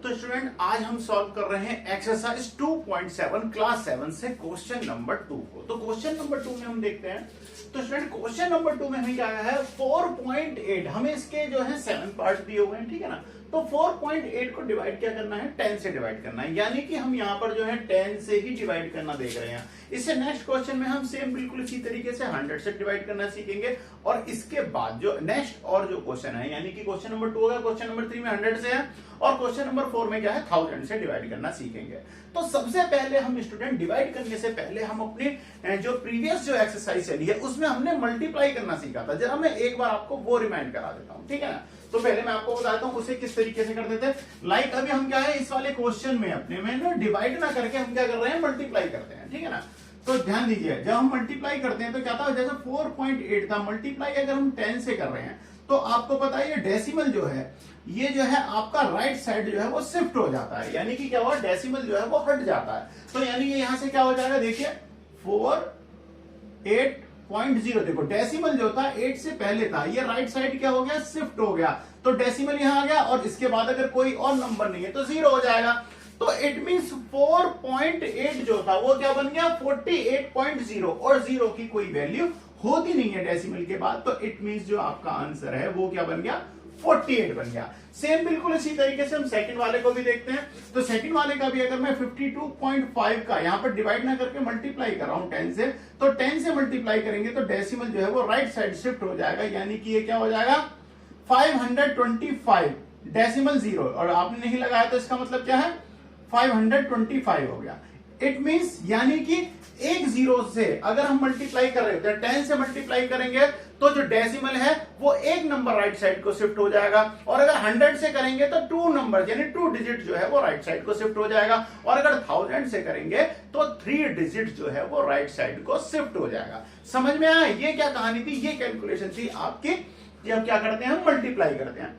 तो स्टूडेंट आज हम सॉल्व कर रहे हैं एक्सरसाइज 2.7 क्लास 7 से क्वेश्चन नंबर 2 को। तो क्वेश्चन नंबर 2 में हम देखते हैं। तो स्टूडेंट क्वेश्चन नंबर 2 में हमें क्या है 4.8, हमें इसके जो है 7 पार्ट दिए हुए हैं, ठीक है ना। तो 4.8 को डिवाइड क्या करना है 10 से डिवाइड करना है, यानी कि हम यहाँ पर जो है 10 से ही डिवाइड करना देख रहे हैं। इससे नेक्स्ट क्वेश्चन में हम सेम बिल्कुल इसी तरीके से 100 से डिवाइड करना सीखेंगे और इसके बाद जो नेक्स्ट और जो क्वेश्चन है, यानी कि क्वेश्चन नंबर 2 होगा, क्वेश्चन नंबर 3 में 100 से है और क्वेश्चन नंबर 4 में क्या है 1000 से डिवाइड करना सीखेंगे। तो सबसे पहले हम स्टूडेंट डिवाइड करने से पहले हम अपनी जो प्रीवियस जो एक्सरसाइज चली है उसमें हमने मल्टीप्लाई करना सीखा था। जरा मैं एक बार आपको वो रिमाइंड करा देता हूं, ठीक है ना। तो पहले मैं आपको बताता हूं उसे किस तरीके से कर देते। लाइक अभी हम क्या है इस वाले क्वेश्चन में अपने में ना डिवाइड ना करके हम क्या कर रहे हैं मल्टीप्लाई करते हैं, ठीक है ना। तो ध्यान दीजिए जब हम मल्टीप्लाई करते हैं तो क्या था, जैसे 4.8 था, मल्टीप्लाई अगर हम 10 से कर रहे हैं तो आपको पता है ये डेसिमल जो है ये जो है आपका राइट साइड जो है वो शिफ्ट हो जाता है, यानी कि क्या हुआ डेसिमल जो है वो हट जाता है। तो यानी कि यहां से क्या हो जाएगा, देखिए 48.0, देखो डेसिमल जो था 8 से पहले था, ये राइट साइड क्या हो गया शिफ्ट हो गया, तो डेसिमल यहां आ गया और इसके बाद अगर कोई और नंबर नहीं है तो 0 हो जाएगा। तो इट मींस 4.8 जो था वो क्या बन गया 48.0 और 0 की कोई वैल्यू होती नहीं है डेसिमल के बाद, तो इट मींस जो आपका आंसर है वो क्या बन गया 48 बन गया। सेम बिल्कुल इसी तरीके से हम सेकंड वाले को भी देखते हैं। तो सेकंड वाले का भी अगर मैं 52.5 का यहां पर डिवाइड ना करके मल्टीप्लाई कर रहा हूं 10 से, तो 10 से मल्टीप्लाई करेंगे तो डेसिमल जो है वो राइट साइड शिफ्ट हो जाएगा, यानी कि ये क्या हो जाएगा 525 डेसिमल 0 और आपने नहीं लगाया तो इसका मतलब क्या है 525 हो गया। इट मींस यानी कि एक जीरो से अगर हम मल्टीप्लाई कर रहे होते हैं 10 से मल्टीप्लाई करेंगे तो जो डेसिमल है वो एक नंबर राइट साइड को शिफ्ट हो जाएगा, और अगर 100 से करेंगे तो 2 नंबर यानी 2 डिजिट जो है वो राइट साइड को शिफ्ट हो जाएगा, और अगर 1000 से करेंगे तो 3 डिजिट जो है वो राइट साइड को शिफ्ट हो जाएगा। समझ में आया ये क्या कहानी थी, ये कैलकुलेशन थी आपकी। जब क्या करते हैं हम मल्टीप्लाई करते हैं।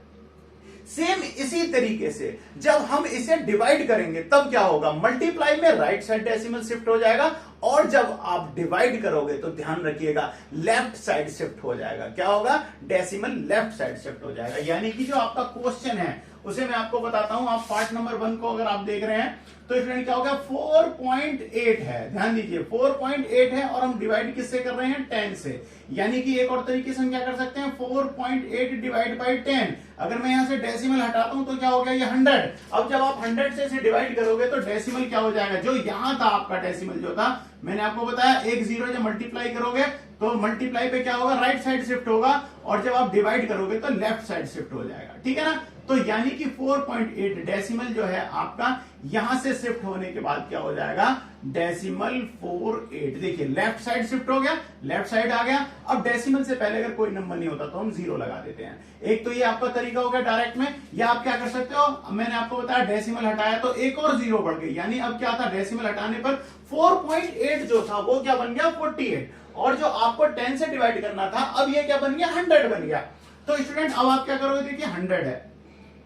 सेम इसी तरीके से जब हम इसे डिवाइड करेंगे तब क्या होगा, मल्टीप्लाई में राइट साइड डेसिमल शिफ्ट हो जाएगा, और जब आप डिवाइड करोगे तो ध्यान रखिएगा लेफ्ट साइड शिफ्ट हो जाएगा। क्या होगा, डेसिमल लेफ्ट साइड शिफ्ट हो जाएगा। यानी कि जो आपका क्वेश्चन है उसे मैं आपको बताता हूं। आप पार्ट नंबर 1 को अगर आप देख रहे हैं तो स्टूडेंट क्या होगा 4.8 है, ध्यान दीजिए 4.8 है और हम डिवाइड किससे कर रहे हैं 10 से, यानी कि एक और तरीके से हम क्या कर सकते हैं 4.8 डिवाइड बाई 10। अगर मैं यहां से डेसिमल हटाता हूं तो क्या हो गया ये 100। अब जब आप 100 से इसे डिवाइड करोगे तो डेसिमल क्या हो जाएगा, जो यहां था आपका डेसिमल जो था मैंने आपको बताया एक जीरो जब मल्टीप्लाई करोगे तो मल्टीप्लाई पे क्या होगा राइट साइड शिफ्ट होगा, और जब आप डिवाइड करोगे तो लेफ्ट साइड शिफ्ट हो जाएगा, ठीक है ना। तो यानी कि 4.8 डेसिमल जो है आपका यहां से शिफ्ट होने के बाद क्या हो जाएगा डेसिमल 48, देखिए लेफ्ट साइड शिफ्ट हो गया, लेफ्ट साइड आ गया। अब डेसिमल से पहले अगर कोई नंबर नहीं होता तो हम 0 लगा देते हैं। एक तो ये आपका तरीका हो गया डायरेक्ट में, या आप क्या कर सकते हो, मैंने आपको बताया डेसिमल हटाया तो एक और 0 बढ़ गई, यानी अब क्या था डेसिमल हटाने पर 4.8 जो था वो क्या बन गया 48, और जो आपको 10 से डिवाइड करना था अब ये क्या बन गया 100 बन गया। तो स्टूडेंट अब आप क्या करोगे, देखिए 100 है,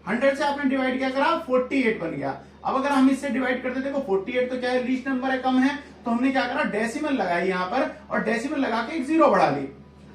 100 से आपने डिवाइड क्या करा 48 बन गया। अब अगर हम इससे डिवाइड करते देखो 48 तो क्या है लीस्ट नंबर है, कम है, तो हमने क्या करा डेसिमल लगाई यहां पर और डेसिमल लगा के एक 0 बढ़ा ली।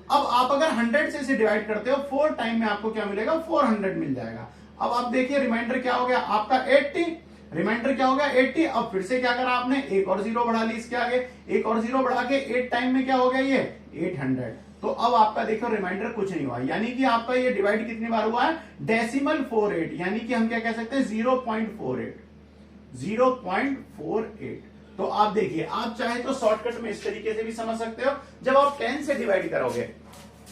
अब आप अगर 100 से इसे डिवाइड करते हो 4 टाइम में आपको क्या मिलेगा 400 मिल जाएगा। अब आप देखिए रिमाइंडर क्या हो गया आपका 80, रिमाइंडर क्या हो गया 80। अब फिर से क्या करा आपने एक और 0 बढ़ा ली इसके आगे, एक और 0 बढ़ा के 8 टाइम में क्या हो गया ये 800। तो अब आपका देखो रिमाइंडर कुछ नहीं हुआ, यानी कि आपका ये डिवाइड कितनी बार हुआ है डेसिमल 48, यानी कि हम क्या कह सकते हैं 0.48। तो आप देखिए आप चाहे तो शॉर्टकट में इस तरीके से भी समझ सकते हो, जब आप 10 से डिवाइड करोगे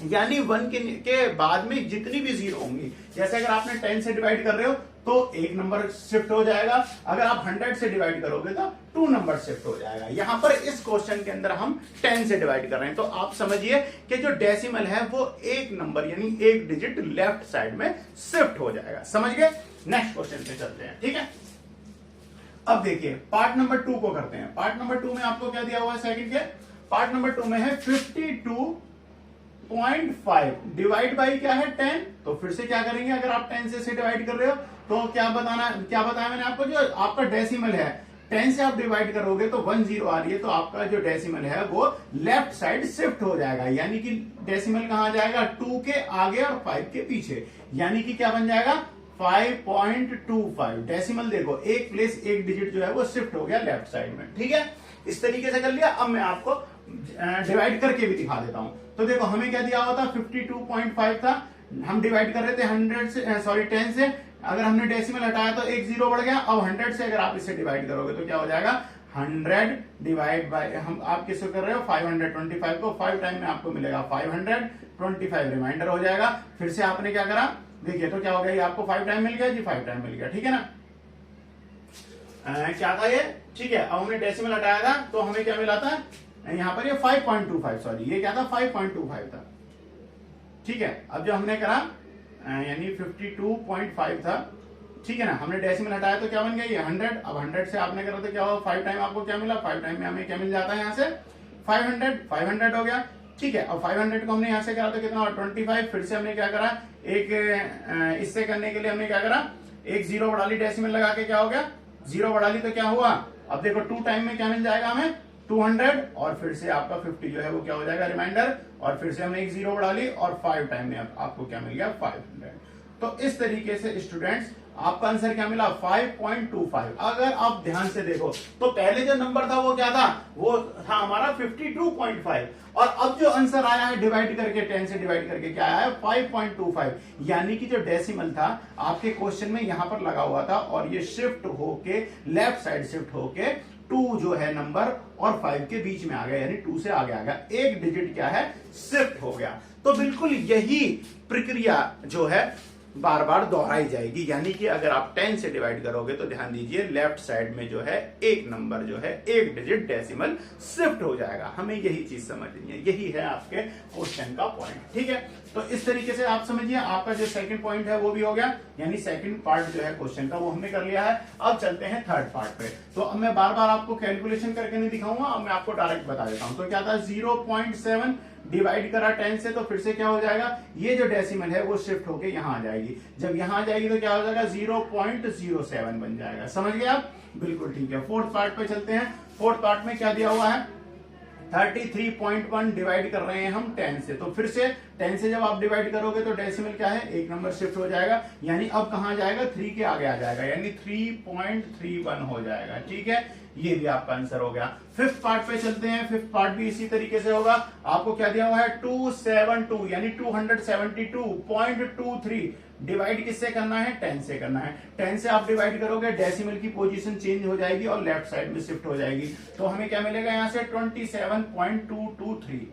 यानी 1 के बाद में जितनी भी 0 होंगी, जैसे अगर आपने 10 से डिवाइड कर रहे हो तो एक नंबर शिफ्ट हो जाएगा, अगर आप 100 से डिवाइड करोगे तो 2 नंबर शिफ्ट हो जाएगा। यहां पर इस क्वेश्चन के अंदर हम 10 से डिवाइड कर रहे हैं, तो आप समझिए कि जो डेसिमल है वो एक नंबर यानी एक डिजिट लेफ्ट साइड में शिफ्ट हो जाएगा। समझ गए, नेक्स्ट क्वेश्चन पे चलते हैं, ठीक है। अब देखिए पार्ट नंबर 2 को करते हैं। पार्ट नंबर 2 में आपको क्या दिया हुआ है सेकंड के, पार्ट नंबर 2 में है 52.5 डिवाइड बाई क्या है 10। तो फिर से क्या करेंगे, अगर आप 10 से डिवाइड कर रहे हो तो क्या बताया मैंने आपको, जो आपका डेसिमल है 10 से आप डिवाइड करोगे तो 10 आ रही है, तो आपका जो डेसिमल है वो लेफ्ट साइड शिफ्ट हो जाएगा, यानी कि डेसिमल कहां जाएगा 2 के आगे और 5 के पीछे, यानी कि क्या बन जाएगा 5.25। डेसिमल देखो एक प्लेस एक डिजिट जो है वो शिफ्ट हो गया लेफ्ट साइड में, ठीक है। इस तरीके से कर लिया। अब मैं आपको डिवाइड करके भी दिखा देता हूं। तो देखो हमें क्या दिया हुआ था, 52.5 था, हम डिवाइड कर रहे थे 100 से, सॉरी 10 से। अगर हमने डेसिमल हटाया तो एक जीरो बढ़ गया। अब 100 से अगर आप इसे डिवाइड करोगे तो क्या हो जाएगा, 100 डिवाइड बाय, हम आप किसको कर रहे हो, 525 को 5 टाइम में आपको मिलेगा 525, रिमाइंडर हो जाएगा। फिर से आपने क्या करा, देखिए तो क्या हो गया, ये आपको 5 टाइम मिल गया जी, 5 टाइम मिल गया, ठीक है ना। क्या था ये, ठीक है। अब हमने डेसिमल हटाया था तो हमें क्या मिला था, यहां पर ये 5.25, सॉरी ये क्या था, 5.25 था, ठीक है। अब जो हमने करा यानी 52.5 था, ठीक है ना। हमने डेसिमल हटाया तो क्या बन गया ये 100। अब 100 से आपने करा तो क्या हुआ, 5 टाइम आपको क्या मिला, 5 टाइम में हमें क्या मिल जाता है यहाँ से 500 हो गया, ठीक है। अब 500 को हमने यहाँ से करा तो कितना हुआ 25। फिर से हमने क्या करा, एक इससे करने के लिए हमने क्या करा, एक जीरो बढ़ा ली, डेसिमल लगा के क्या हो गया, जीरो बढ़ा ली तो क्या हुआ, अब देखो 2 टाइम में क्या मिल जाएगा हमें 200, और फिर से आपका 50 जो है वो क्या हो जाएगा रिमाइंडर, और फिर से हमने एक जीरो बढ़ा ली और 5 टाइम में आपको क्या मिल गया 500। तो इस तरीके से स्टूडेंट्स आपका आंसर क्या मिला 5.25। अगर आप ध्यान से देखो तो पहले जो नंबर था वो क्या था, वो था हमारा 52.5, और अब जो आंसर आया है डिवाइड करके 10 से डिवाइड करके क्या आया है 5.25। यानी कि जो डेसिमल था आपके क्वेश्चन में यहां पर लगा हुआ था और ये शिफ्ट होके लेफ्ट साइड शिफ्ट होके 2 जो है नंबर और 5 के बीच में आ गया, यानी 2 से आगे आ गया, एक डिजिट क्या है शिफ्ट हो गया। तो बिल्कुल यही प्रक्रिया जो है बार बार दोहराई जाएगी। यानी कि अगर आप 10 से डिवाइड करोगे तो ध्यान दीजिए लेफ्ट साइड में जो है एक नंबर जो है एक डिजिट डेसिमल शिफ्ट हो जाएगा। हमें यही चीज समझनी है, यही है आपके क्वेश्चन का पॉइंट, ठीक है। तो इस तरीके से आप समझिए आपका जो सेकंड पॉइंट है वो भी हो गया, यानी सेकंड पार्ट जो है क्वेश्चन का वो हमने कर लिया है। अब चलते हैं थर्ड पार्ट पे। तो अब मैं बार बार आपको कैलकुलेशन करके नहीं दिखाऊंगा, अब मैं आपको डायरेक्ट बता देता हूं। तो क्या था 0.7 डिवाइड करा 10 से, तो फिर से क्या हो जाएगा, ये जो डेसिमल है वो शिफ्ट होके यहां आ जाएगी। जब यहां आ जाएगी तो क्या हो जाएगा 0.07 बन जाएगा। समझ गए आप, बिल्कुल ठीक है। फोर्थ पार्ट पे चलते हैं। फोर्थ पार्ट में क्या दिया हुआ है, 33.1 डिवाइड कर रहे हैं हम 10 से। तो फिर से 10 से जब आप डिवाइड करोगे तो डेसिमल क्या है, एक नंबर शिफ्ट हो जाएगा, यानी अब कहां जाएगा 3 के आगे आ जाएगा, यानी 3.31 हो जाएगा, ठीक है। ये भी आपका आंसर हो गया। फिफ्थ पार्ट पे चलते हैं। फिफ्थ पार्ट भी इसी तरीके से होगा। आपको क्या दिया हुआ है 272 यानी 272.23 डिवाइड किससे करना है 10 से करना है। 10 से आप डिवाइड करोगे डेसिमल की पोजीशन चेंज हो जाएगी और लेफ्ट साइड में शिफ्ट हो जाएगी। तो हमें क्या मिलेगा यहां से 27.223।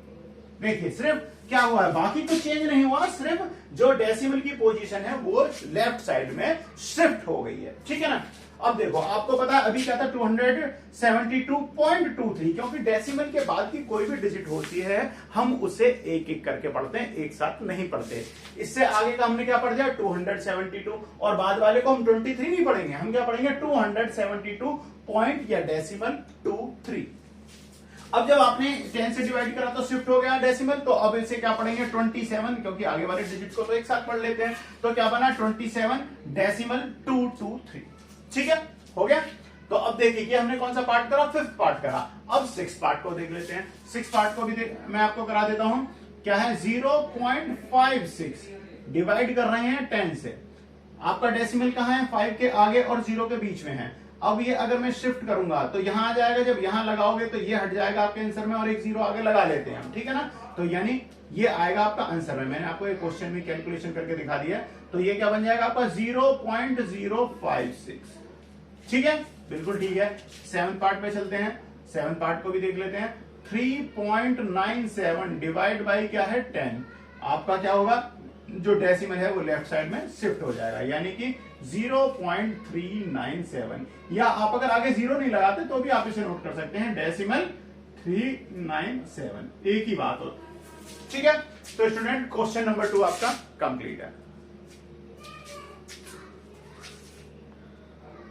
देखिए सिर्फ क्या हुआ है, बाकी तो चेंज नहीं हुआ, सिर्फ जो डेसिमल की पोजीशन है वो लेफ्ट साइड में शिफ्ट हो गई है, ठीक है ना। अब देखो आपको पता है अभी क्या था 272.23, क्योंकि डेसिमल के बाद की कोई भी डिजिट होती है हम उसे एक एक करके पढ़ते हैं, एक साथ नहीं पढ़ते। इससे आगे का हमने क्या पढ़ दिया 272, और बाद वाले को हम 23 नहीं पढ़ेंगे, हम क्या पढ़ेंगे 272 पॉइंट या डेसिमल 23। अब जब आपने 10 से डिवाइड करा तो शिफ्ट हो गया डेसिमल, तो अब इसे क्या पढ़ेंगे 27, क्योंकि आगे वाले डिजिट को तो एक साथ पढ़ लेते हैं। तो क्या बना 27.223, ठीक है, हो गया। तो अब देखिए कि हमने कौन सा पार्ट करा, फिफ्थ पार्ट करा। अब सिक्स पार्ट को देख लेते हैं। सिक्स पार्ट को भी मैं आपको करा देता हूं। क्या है 0.56 डिवाइड कर रहे हैं 10 से। आपका डेसिमल कहां है 5 के आगे और 0 के बीच में है। अब ये अगर मैं शिफ्ट करूंगा तो यहां आ जाएगा, जब यहां लगाओगे तो ये हट जाएगा आपके आंसर में और एक 0 आगे लगा लेते हैं हम, ठीक है ना। तो यानी ये आएगा आपका आंसर में। मैंने आपको एक क्वेश्चन में कैलकुलेशन करके दिखा दिया। तो ये क्या बन जाएगा आपका 0.056, ठीक है, बिल्कुल ठीक है। सेवन पार्ट पे चलते हैं। सेवन पार्ट को भी देख लेते हैं। 3.97 डिवाइड बाई क्या है 10। आपका क्या होगा, जो डेसिमल है वो लेफ्ट साइड में शिफ्ट हो जाएगा, यानी कि 0.397, या आप अगर आगे 0 नहीं लगाते तो भी आप इसे नोट कर सकते हैं डेसिमल 397, एक ही बात हो, ठीक है। तो स्टूडेंट क्वेश्चन नंबर 2 आपका कंप्लीट है।